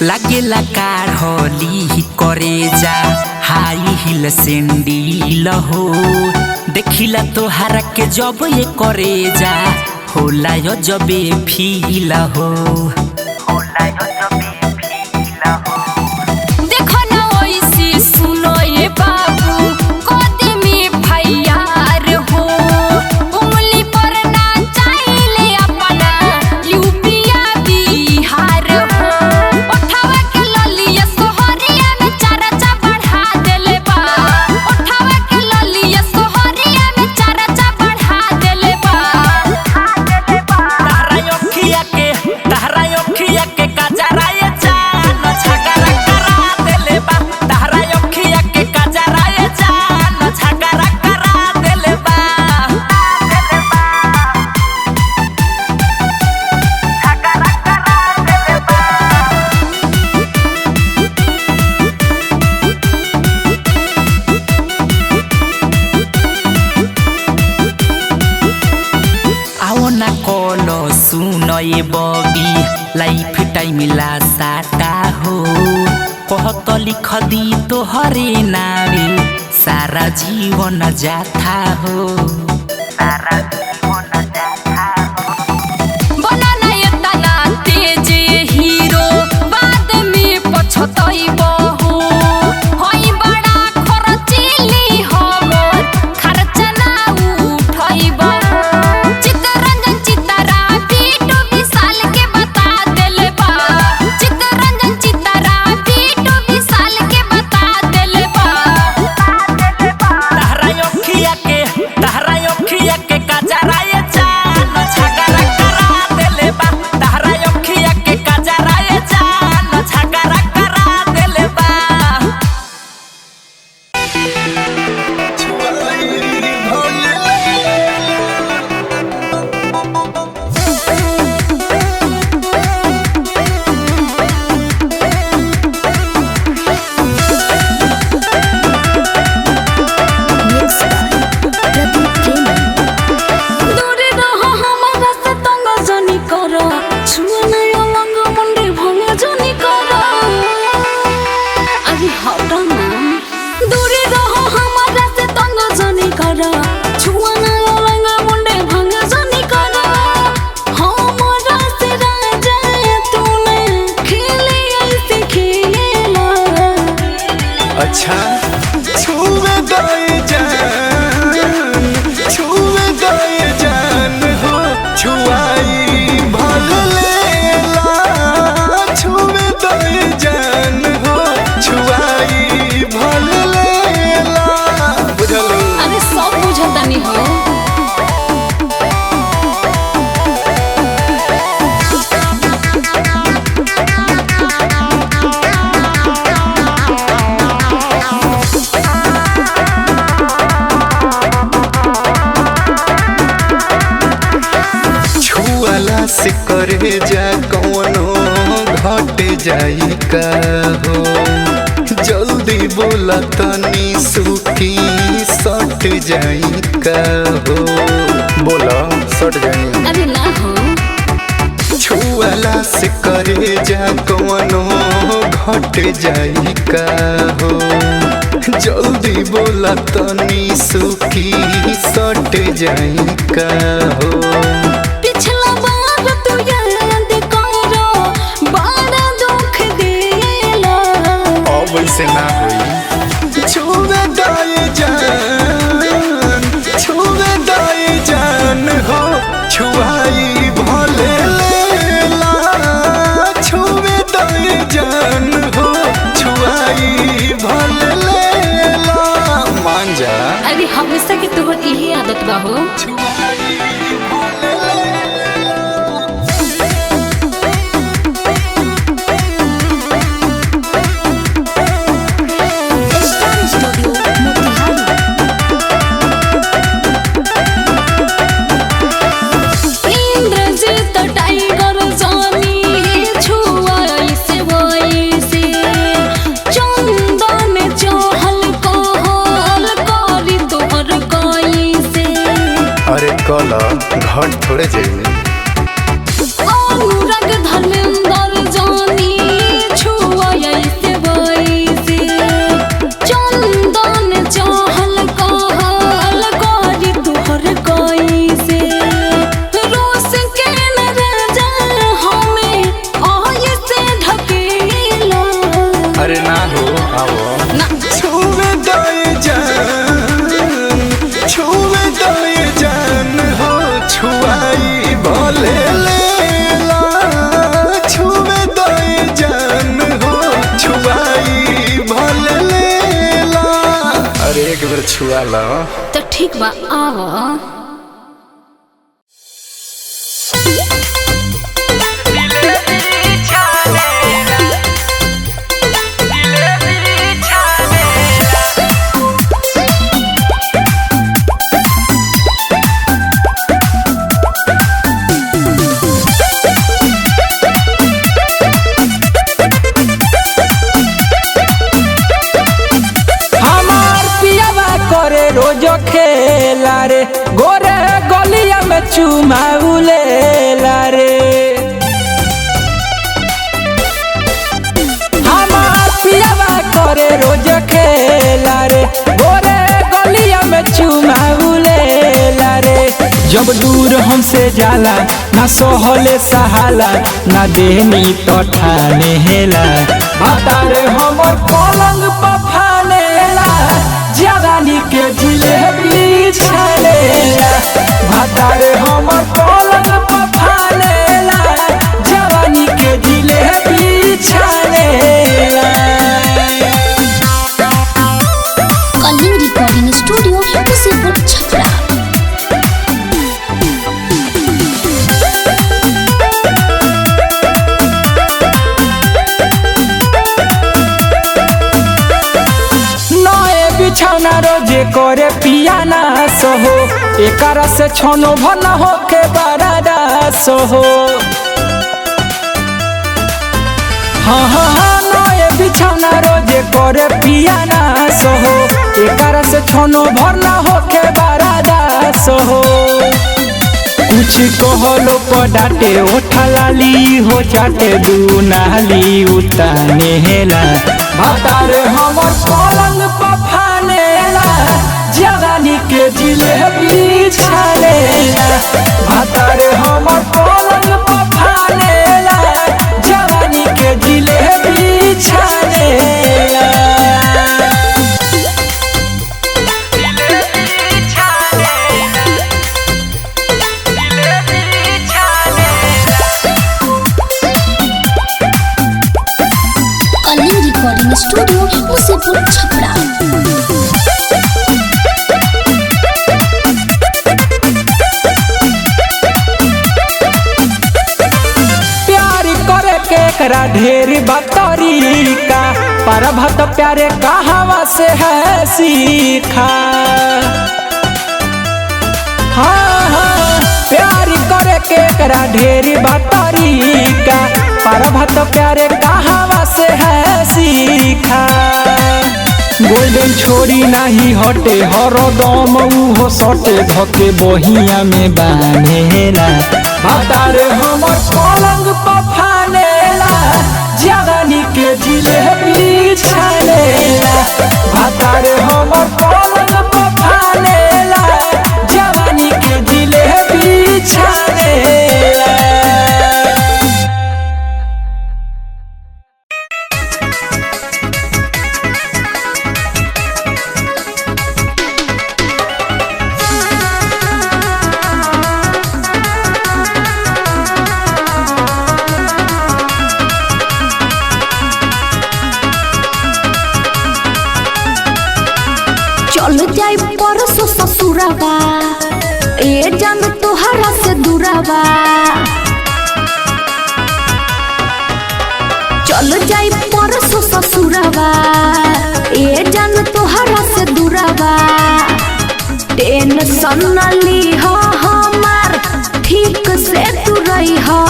लागेला काढ़ली करे जा हाई हिल सेंडिल हो देखिला तोहरा के जब ये करे जा होला यो जबे फील हो देखो ना ओइसी सुनो ये बाबू कोदी में भैयार हो उंगली पर ना चाहिले अपना यूपिया बिहार हो उठावा के ललिया सोहरिया में चर्चा बढ़ा देले बा उठावा के ललिया सोहरिया में चर्चा बढ़ा देले बा तहरा अखिया के काजरा ये जान झगड़ा करा देले बा तहरा अखिया के काजरा ये जान झगड़ा करा देले बा आओ ना कलो सुनो ये बबी लाइफ टाइम ला साटा हो कहत लिख दी तोहरे नावे सारा जीवन जाता हो बनाना ये तना तेज हीरो बाद में पछतइबो हो होई बड़ा खर्चीली हमर खर्चा ना उठइबो चित्तरंजन चित्तरा बीटू विशाल के बता देले बा चित्तरंजन चित्तरा बीटू विशाल के बता देले बा तहरा अखिया के काजरा ये जान झगड़ा करा देले बा तहरा अखिया के काजरा ये जान झगड़ा करा देले बा दूरे रहो हमारा से तंग जनी करो छुआ नहीं अलंग मुंडे भंग जनी करो अरे हटा ना दूरे रहो हमारा से तंग जनी करो छुआ नहीं अलंग मुंडे भंग जनी करो हमारा से राजा तूने खेले ऐसे खेला अच्छा छुए गए जान हो छुआई भल लेला छुए गए जान हो छुआई भल लेला बुझल अरे सब बुझता नहीं हो छुआला से करे जा कौनो घट जाई का हो जल्दी बोला तनी सुखी सट जाई का हो बोला सट जाई अरे ना हो छुआला से करे जा कौनो घट जाई का हो जल्दी बोला तनी सुखी सट जाई का हो पिछला बार तू याद करो बड़ा दुख देला अब वैसे ना होई छुए दाए जान हो छुआई भले लेला छुए दाए जान हो छुआई भले लेला मान जा अरे हमेशा के तोहर यही आदत बा हो इंद्रजीत टाइगर जानी छुआ ऐसे वैसे चंदन चहल कहल करी तोहर कैसे अरे कल घट थोड़े जाइए अनुराग धर्मेंद्र जानी छुआ छुआ लो। तो ठीक बा आवा। रोज खेला रे गोरे गलिया में चुमाउलेला रे। हमार पियावा करे रोज खेला रे गोरे गलिया में चुमाउलेला रे। जब दूर हमसे जाला ना सहले सहाला ना देनी तो ठाने हेला। बातारे हमर पलंग पफानेला जवानी के जिलेबी छानेला। बातारे हमर पलंग पफानेला जवानी के जिलेबी छानेला। Kalinga recording studio Usipur Chhapra. बिछौना रोजे करे पियाना सोहो एकर से छनो भन हो के बरादा सोहो। हाँ हाँ हाँ नए बिछौना रोजे करे पियाना सोहो एकर से छनो भरना हो के बरादा सोहो। कुछ कहलो पडाटे ओठलाली हो चाटे दू नाली उताने हेला। बातारे हमर पलंग पफानेला जवानी के जिलेबी छानेला। बातारे हमर पलंग पफानेला जवानी के जिलेबी छानेला। स्टूडियो उसीपुर छपरा। प्यार करे के एकरा ढेर बतरीका पर भत प्यारे कहावा से है सीखा। हाँ हाँ प्यार करे के एकरा ढेर बतरीका पर भत प्यारे कहावा से है सीखा। गोल्डन छोड़ी नहीं हटे हरदम उहो सटे धके बहिया में बांधेला। बातारे हमर पलंग पफानेला जवानी के जिलेबी छानेला। बातारे हमर पलंग पफानेला जवानी के जिलेबी छानेला। चल जाई परसों ससुराबा ए जान तोहरा से दूराबा। चल जाई परसों ससुराबा ए जान तोहरा से दूराबा। टेंशन न लीहा हमार ठीक से तू रही हो।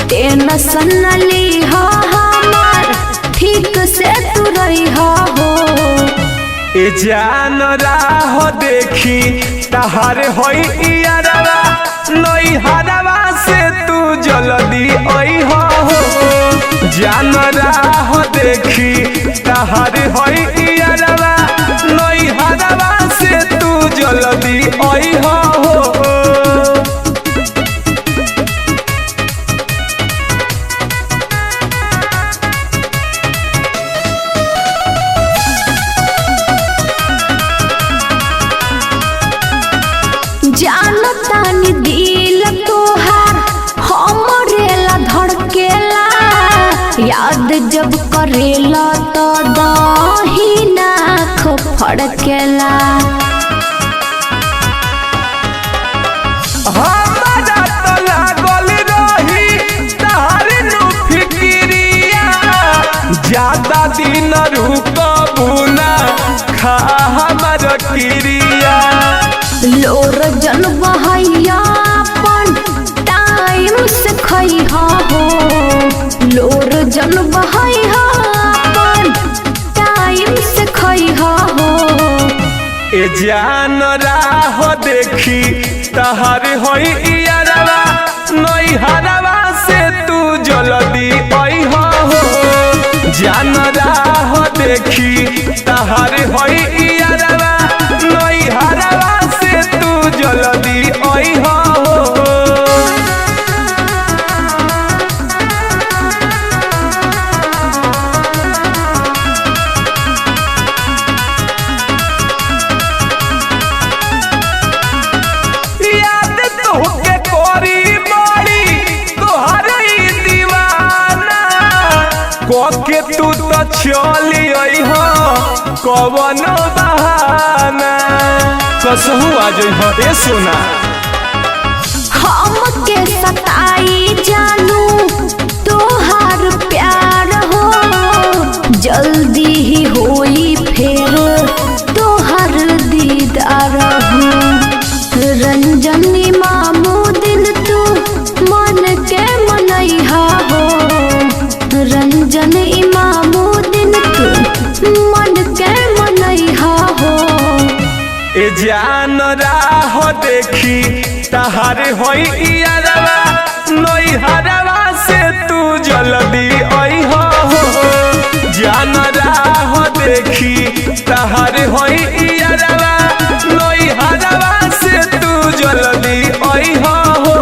टेंशन न लीहा हमार ठीक से तू रही हो। ए जान राह देखी तहार होई इयारवा नई हरवा से तू जल्दी आई हो। जान राह देखी तहार होई इयारवा नई हरवा से तू जल्दी आई हो। जानतानी दिल तोहार हमरे ला धड़केला। याद जब करेला तो दही नाक धड़केला। हमारा तो लागल रही तार नु फिक्रिया, ज्यादा दिन रुकबू ना खा हमर क्रिया। लोर जन बहैया अपन टाइम से खैहा हो, लोर जन बहैया अपन टाइम से खैहा हो। ए जान राह देखी तहर होई इयारवा, नैहरवा से तू जल्दी अइहा हो। जान राह देखी तहर होई इयारवा, नैहरवा से तू जल्दी अइहा हो। याद तोहके कोरी बड़ी तोहर ई दीवाना, कोके तू तो चली अइहा कवनो बहाना। कसहू आ जइहा ए सोना। हमके सताई जानू तोहार प्यार हो, जल्दी ही होई फिर तोहार दीदार हो। रंजनी मामू दिल तू मन के मनैहा हो, रंजन इमामू दिल तू मन के मनैहा हो। ए जान राह देखी तहार होई इयारवा, नैहरवा से तू जल्दी अइहा हो। जान राह देखी तहार होई इयारवा, नैहरवा से तू जल्दी अइहा हो।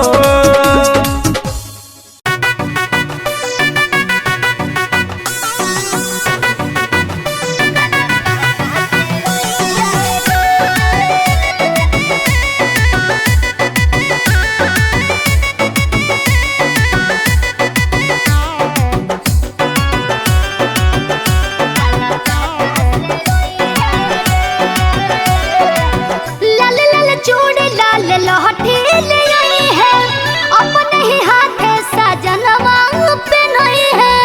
लाल लाल चूड़ी लाल लहठी ले आई है, अपने ही हाथे सजनवा पहनाई है।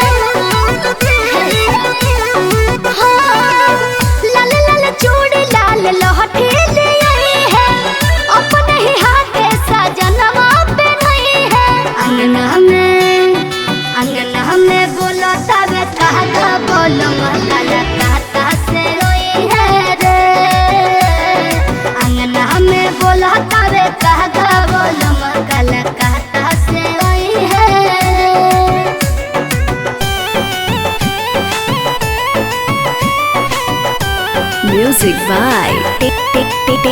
हाँ, लाल लाल चूड़ी लाल लहठी ले आई है, अपने ही हाथे सजनवा पहनाई है। अंगना में बोलो तबे कहा बोलो काला कहता से रोई है रे। अंगना में बोला तबे कहता बोलो काला कहता से रोई है। म्यूजिक बाय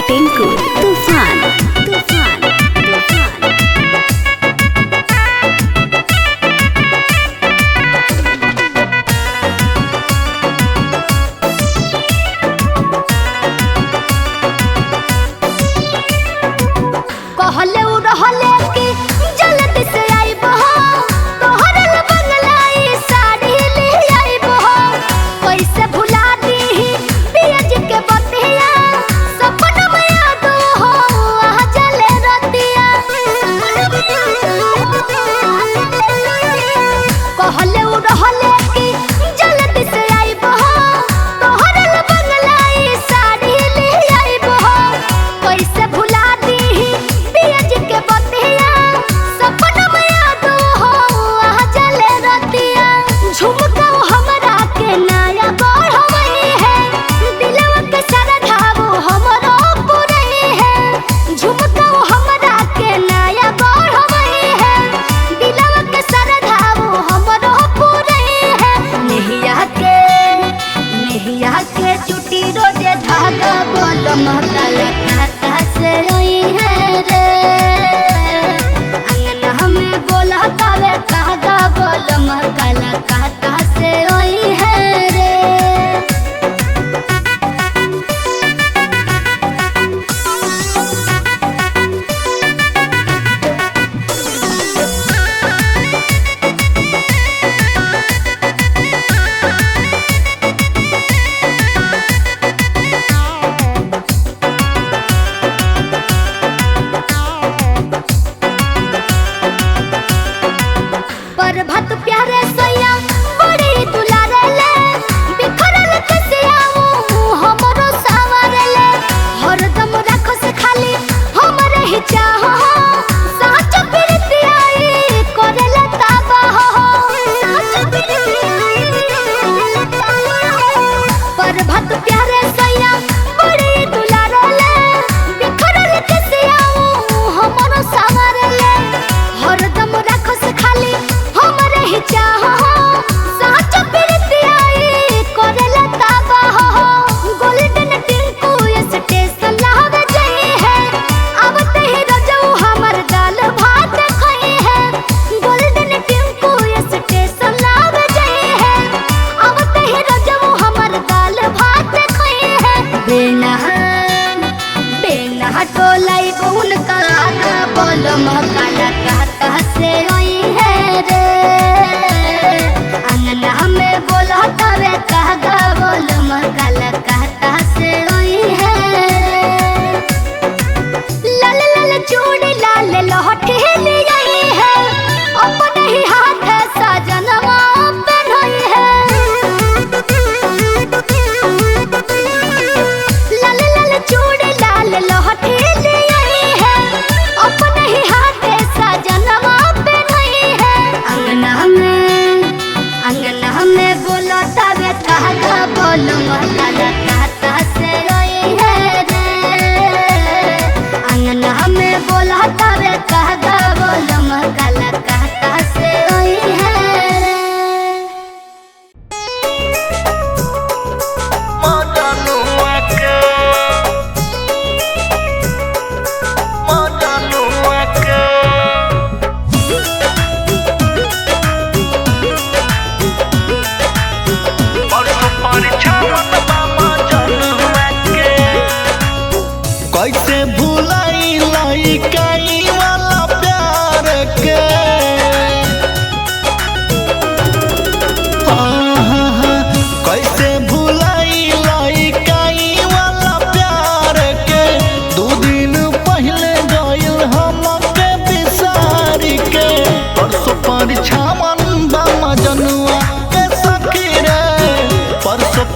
टिंकू तूफान तूफान तूफान। कहले उ रहले कि जल्दी से आइबो, तोहर बंगलाई साड़ी ले आइबो। कैसे भुला दी पियज के बतिया, सपना में याद हो आ चले रतिया। कहले उ रहले कि जल्दी से आइबो, तोहर बंगलाई साड़ी ले आइबो। कैसे भुला दी पियज के बतिया, सपना में याद हो आ चले रतिया। झुमका हमरा के नया गढ़वई है, दिलवा के सरधावो हमरो पुरई है। झुमका हमरा के नया गढ़वई है, दिलवा के सरधावो हमरो पुरई है। नेहिया के चुटी रोजे धागा बोलो महकाला कहता से रोई है रे। अंगना में बोला तबे कहता बोलो महकाला कहता से रोई है रे।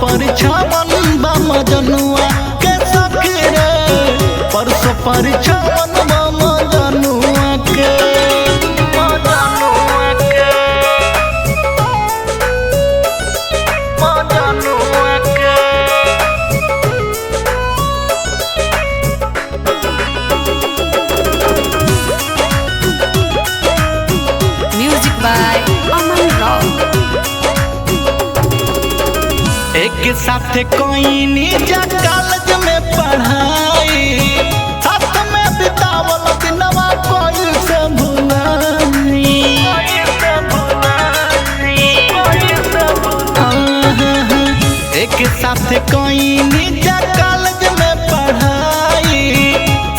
परिछावन बा मजनुआ के सखी रे परसों परिछावन बा मजनुआ के म्यूजिक बाय अमन राव। एक साथ कोई निजा कॉलेज में पढ़ाई साथ में बितावल दिनवा कोई से भुलाई एक साथ कोई निजा कॉलेज में पढ़ाई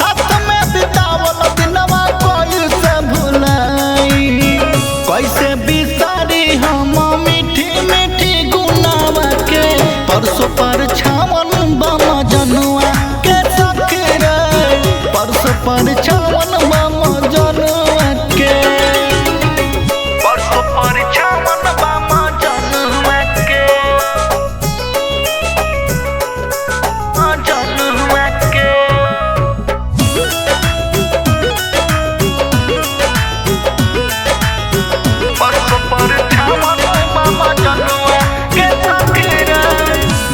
साथ में बितावल दिनवा कोई से भुलाई कैसे बिसारी हम मीठी मीठी गुनावा के परसों परिछावन बा मजनुआ के सखी रे परसों परिछावन बा मजनुआ के परसों परिछावन बा मजनुआ के मजनुआ के परसों परिछावन बा मजनुआ के सखी रे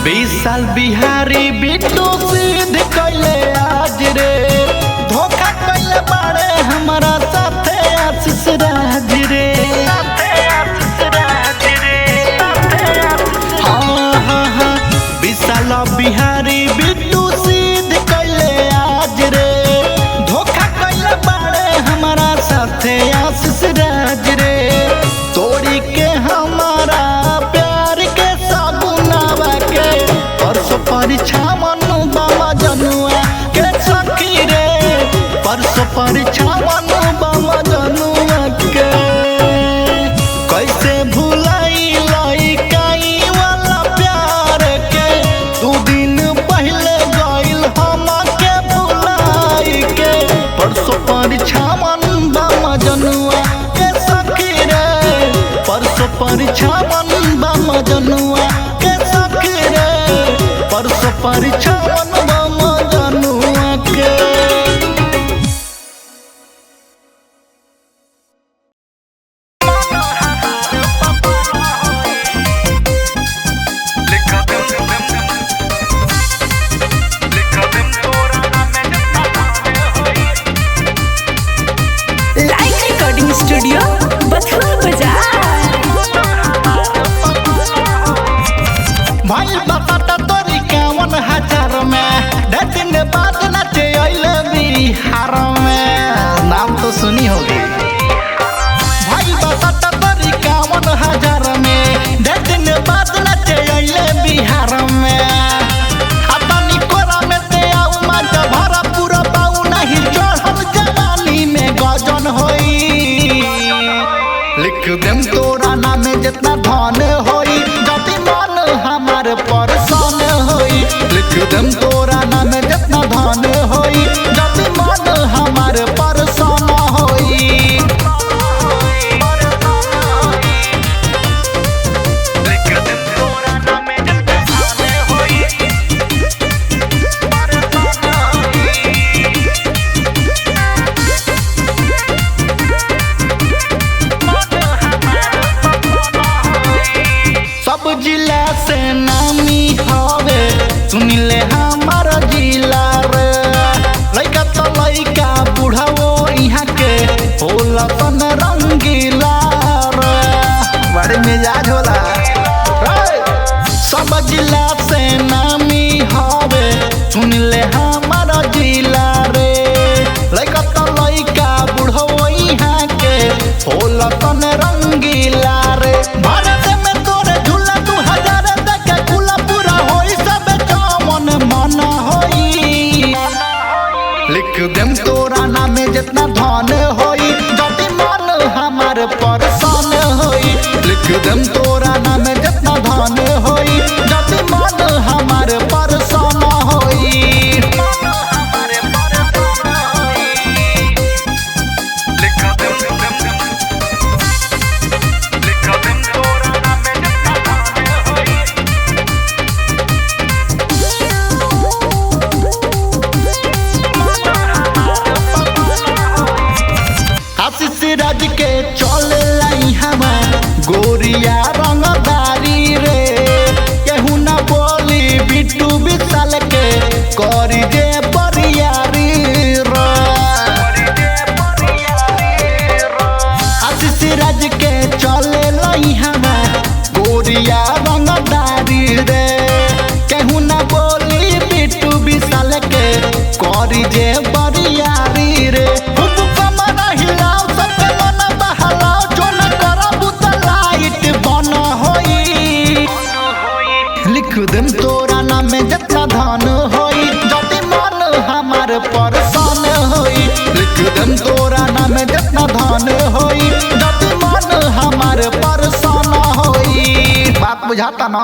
20 साल बिहारी बिट्टू सिद्ध कैले आज रे धोखा कैले बाड़े हमारा साथे आशीष राज रे हाँ 20 साल बिहारी बिट्टू सिद्ध कैले आज रे धोखा कैले बाड़े हमारा साथे आशीष राज रे तोड़ी के हमारा प्यार के साबुनावा के परसों परिछावन बा मजनुआ के सखी रे परसों परिछावन बा मजनुआ के कैसे भुलाई लइकाई वाला प्यार के 2 दिन पहले गइल हमके भुलाई के परसों परिछावन बा मजनुआ के सखी रे परसों परिछावन बा मजनुआ के सखी रे परसों परिछावन बा मजनुआ के लाइव रिकॉर्डिंग स्टूडियो बथुआ बाजार। भाई बापा तोरी 51,000 में दिन बाद नाचे अइले बिहार में नाम तो सुनी होगी भाई बापा तोरी 51,000 में दिन बाद नाचे अइले बिहार में अपनी कोरा में ते आउ मत भरा पूरा पाऊ नहीं चढ़ल जवानी में गजन होई लिख देम तोरा नाम जितना धन होई जति मन हमार परसन होई लिख देम तोरा नाम जितना धन होई जति मन हमार परसन होई लिख देम तोरा नाम जितना धन होई सब जिला से नामी हवे सुनिले हमार जिला रे लइका तो लइका बुढ़ाओ यहाँ के होला तन रंगीला रे बड़े मिजाज होला सब जिला से नामी हवे सुनिले हमार जिला रे लइका तो लइका बुढ़ाओ यहाँ के होला तन रंगीला रे भारत में तोरे झूला 2000 तक खुला पूरा होई सब चमन मन होई लिख देम तोरा नाम जितना धन होई जति मन हमार परसन होई लिख देम तोरा नाम जितना धन होई जति मन हमार परसन होई लिख देम चले लइहावा गोरिया रंगदारी रे कहूँ ना बोली बिट्टू विशाल के करी जे बरियारी रे खूब कमर हिलाओ सबके मन बहलाओ जो न करबू त लाइट बन होई लिख देम तोरा नाम में जितना धन होई जति मन हमार परसान होई लिख देम तोरा नाम में जितना धन होई जति मन हमार परसान होई बात बुझाता ना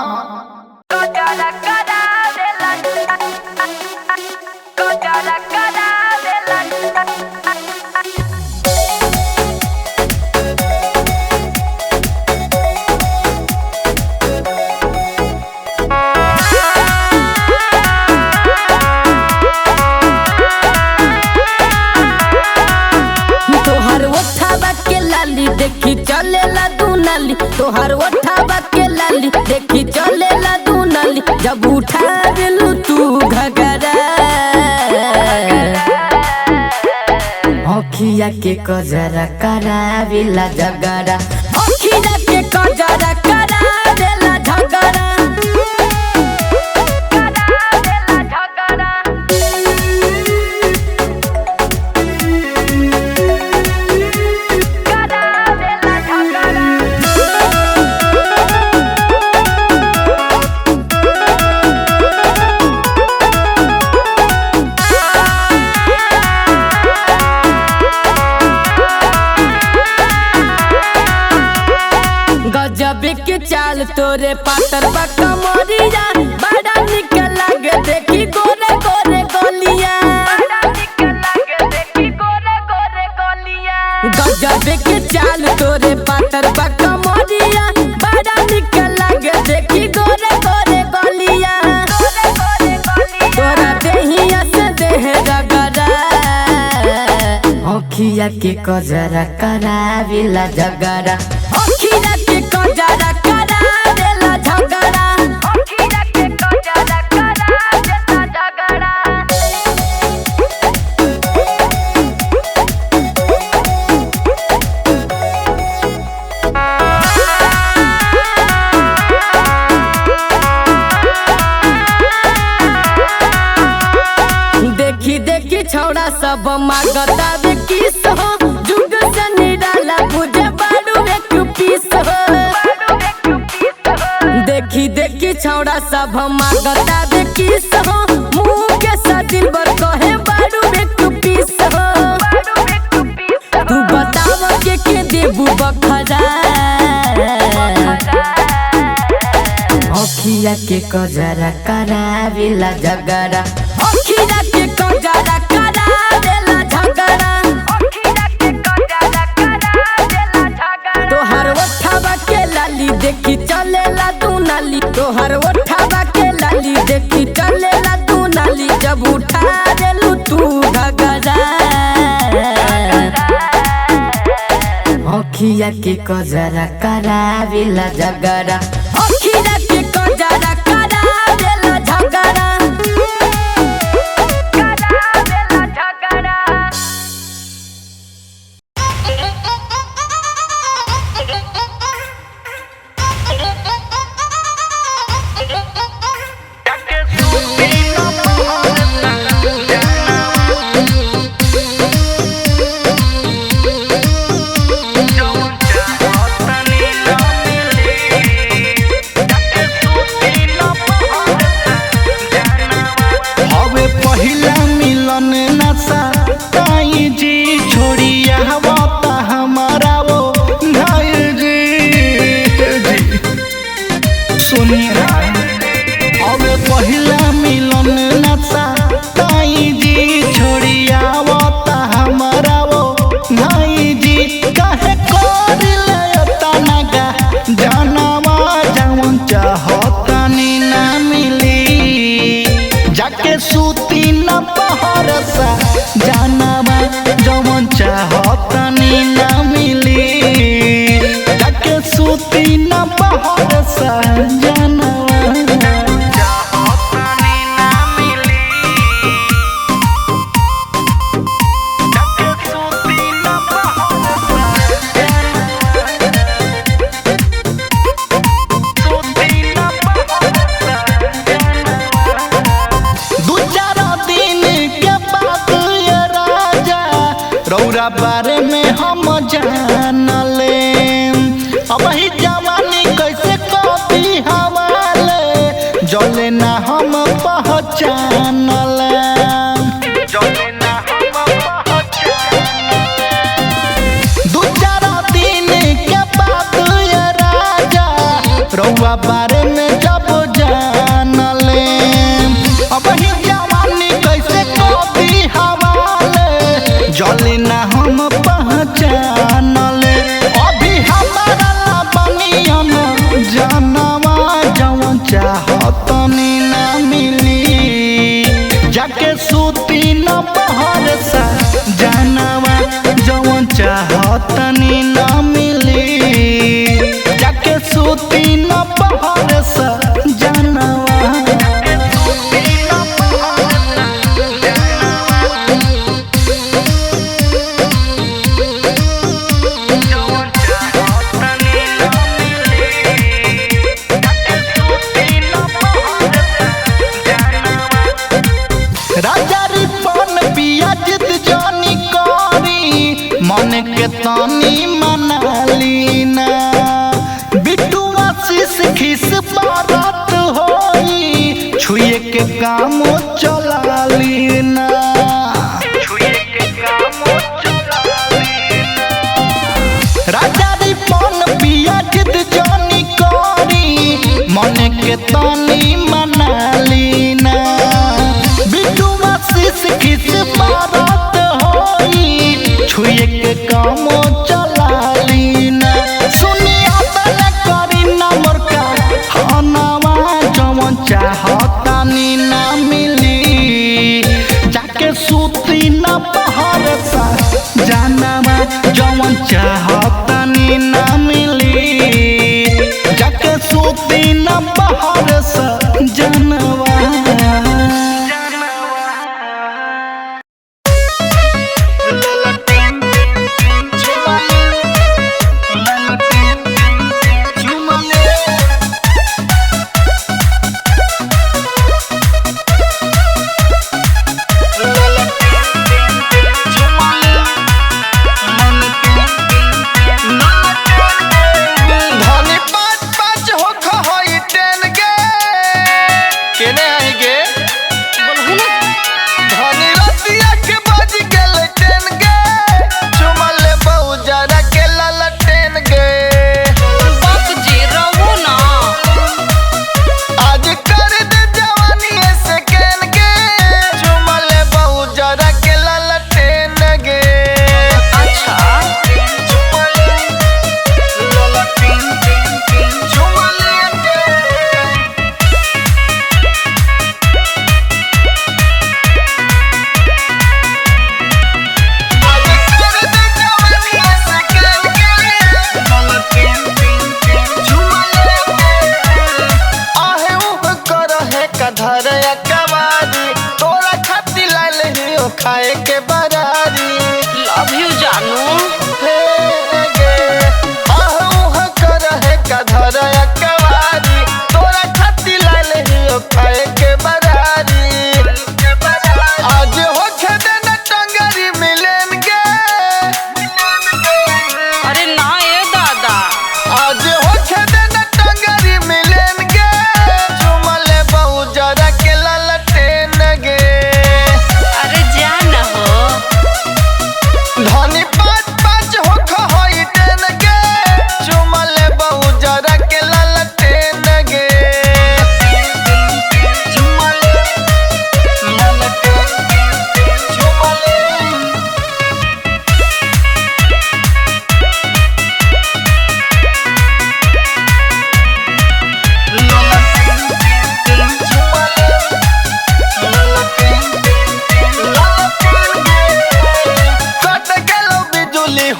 देखी चलेला दुनाली तोहर ओठावा के लाली देखी चलेला दुनाली जब उठा दिलू तू घगरा अखिया के कजरा करावेला झगड़ा अखिया के कजरा करावेला झगड़ा के चाल तोरे पातर बा कमरिया बड़ा निक लागे देखी गोरे गोरे गलिया गजब के चाल तोरे पातर बा कमरिया बड़ा निक लागे देखी गोरे गोरे गलिया तोरा देहिया से देह रगड़ा अखिया के कजरा करावेला झगड़ा अखिया के कजरा करावेला झगड़ा अखिया के कजरा करावेला झगड़ा देखी देखी छौड़ा सब मांगता रे किस हो जुग से निराला बुझे बाड़ू एक पीस हो देखी देखी छौड़ा सब मांगता रे किस हो मुंह के सदिल बर कहे बाड़ू एक पीस हो तू बताव के देबू बखरा अखिया के कजरा करावेला झगड़ा अखिया के कजरा करावेला झगड़ा अखिया के कजरा करावेला झगड़ा तोहर ओठावा के लाली देखी चलेला दुनाली तोहर ओठावा के लाली देखी चलेला दुनाली जब उठा देलू तू घगरा अखिया के कजरा करावेला झगड़ा अखिया के कजरा करावेला झगड़ा रौरा बारे में हम जान ले। अब ही जवानी कैसे कॉपी हवाले जले ना हम पहचान ले। दू चार दिन के बाद ये राजा रौआ बारे में जब जान ले। अब ही जवानी कैसे कॉपी हवाले जले ना हम पहचान ले। अभी हमारा बनियन जानवा जवन चाहतनी ना मिली जाके सूती न बहर सा जानवा जवन चाहतनी ना मिली जाके सूती न बहर सा जानवा। राजा रिपन पिया जिद जानी करी मन के तानी मनाली ना। बिट्टू आशीष खिस बारात होई छुए के काम चलाली ना। राजा रिपन पिया जिद जानी करी मन के तानी मनाली ना। बिट्टू आशीष किस बारात होई छुए के काम चलाली ना। सुनिया तने करी ना मोरका हनावा जवन चाहतानी ना मिली जाके सूती ना बहर सा जानवा जवन चाहतानी ना मिली जाके सूती ना बहर सा जानवा। खाए के बरारी लव यू जानू कर है कधर कवारी तोरा खाती लाल ही खाए के बरारी। आज हो खेदे न टंगरी मिलेन गे। अरे ना ये दादा आज हो खेदे न टंगरी मिलेन गे। झुमले बहु जरा के ललटेन गे। धनी पाँच पाँच हो खहोई टेन गे। झुमले बहु जरा के ललटेन गे। झुमले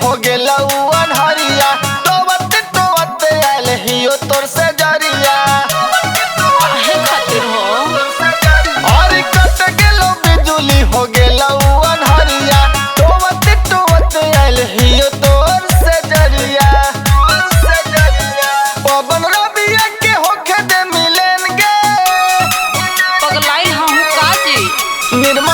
हो गेला अनहरिया तोवत तोवत आयल हियो तोर से जरिया काहे खातिर हो। और कट गेलो बिजुली हो गेला अनहरिया तोवत तोवत आयल हियो तोर से जरिया। पवन रबिया के होखे दे मिलेन गे। पगलाई हम काजी निर्मल